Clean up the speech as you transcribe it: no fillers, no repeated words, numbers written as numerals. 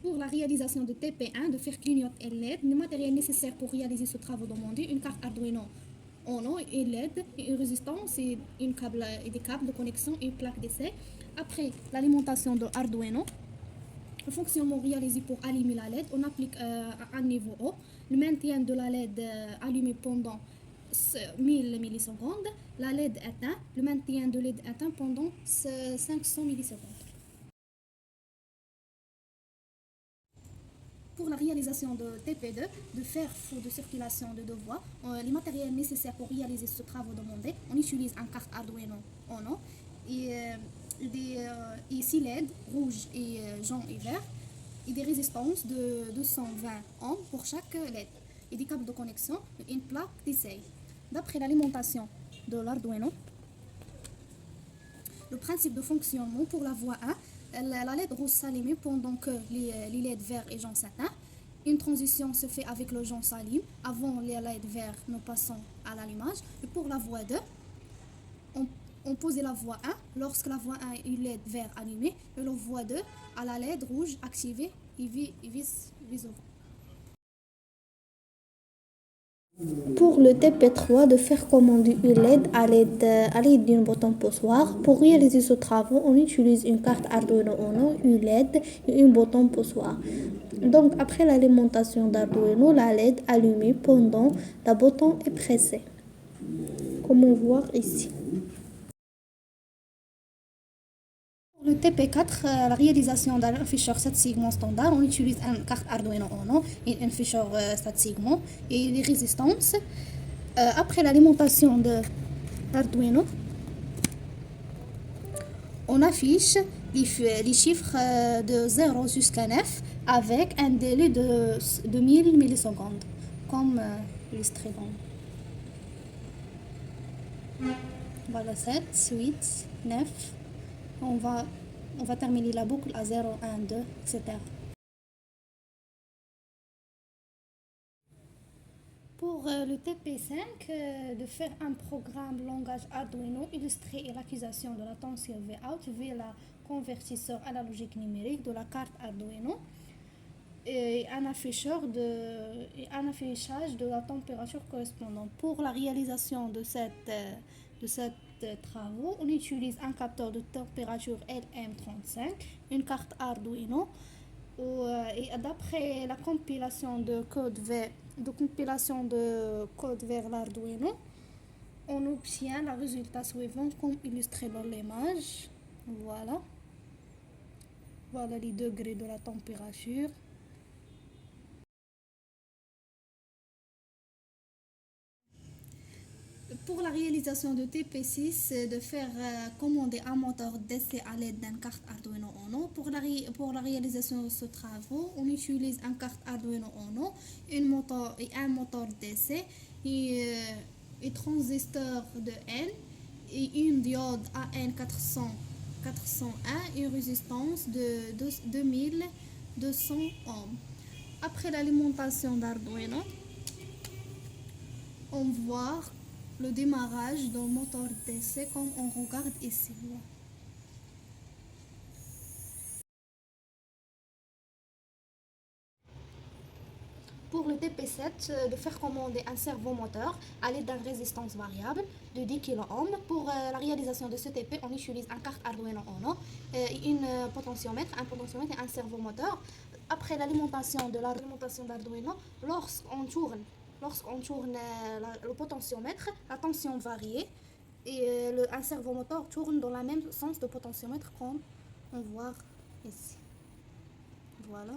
Pour la réalisation de TP1, de faire clignoter LED, le matériel nécessaire pour réaliser ce travail demandé, une carte Arduino Uno, une LED, une résistance et des câbles de connexion et une plaque d'essai. Après l'alimentation de Arduino, le fonctionnement réalisé pour allumer la LED, on applique un niveau haut, le maintien de la LED allumée pendant 1000 millisecondes, la LED éteint, le maintien de LED éteint pendant 500 millisecondes. Pour la réalisation de TP2, de fer fou de circulation de deux voies, les matériels nécessaires pour réaliser ce travail demandé, on utilise une carte Arduino Uno et 6 LED rouge et jaune et vert et des résistances de 220 ohms pour chaque LED et des câbles de connexion et une plaque d'essai. D'après l'alimentation de l'Arduino, le principe de fonctionnement pour la voie 1, la LED rouge s'allume pendant que les LED verts et jaune s'éteignent. Une transition se fait avec le jaune s'allume avant les LED verts ne passant à l'allumage. Et pour la voie 2, on pose la voie 1 lorsque la voie 1 est LED vert allumé et la voie 2 à la LED rouge activée et vice-versa. Pour le TP3, de faire commander une LED à l'aide d'un bouton poussoir. Pour réaliser ce travail, on utilise une carte Arduino Uno, une LED et un bouton poussoir. Donc, après l'alimentation d'Arduino, la LED allumée pendant le bouton est pressé, comme on voit ici. Pour le TP4, la réalisation d'un afficheur 7 segments standard, on utilise une carte Arduino Uno et un afficheur 7 segments et les résistances. Après l'alimentation d'Arduino, on affiche les chiffres de 0 jusqu'à 9 avec un délai de 1000 millisecondes, comme illustré dans. Voilà, 7, 8, 9. On va terminer la boucle à 0, 1, 2, etc. Pour le TP5, de faire un programme langage Arduino illustré et l'acquisition de la tension Vout via la convertisseur analogique numérique de la carte Arduino et un affichage de la température correspondante. Pour la réalisation de cette travaux, on utilise un capteur de température LM35, une carte Arduino et d'après la compilation de code vers l'Arduino, on obtient le résultat suivant comme illustré dans l'image. Voilà les degrés de la température. Pour la réalisation de TP6, de faire commander un moteur d'essai à l'aide d'une carte Arduino Uno. Pour la réalisation de ce travail, on utilise une carte Arduino Uno, un moteur d'essai et transistor de N et une diode AN401 et une résistance de 2200 ohms. Après l'alimentation d'Arduino, on voit le démarrage d'un moteur d'essai comme on regarde ici. Pour le TP7, de faire commander un servomoteur à l'aide d'une résistance variable de 10 kΩ. Pour la réalisation de ce TP, on utilise une carte Arduino Uno, un potentiomètre et un servomoteur. Après l'alimentation d'Arduino, lorsqu'on tourne le potentiomètre, la tension varie et un servomoteur tourne dans le même sens de potentiomètre comme on voit ici. Voilà.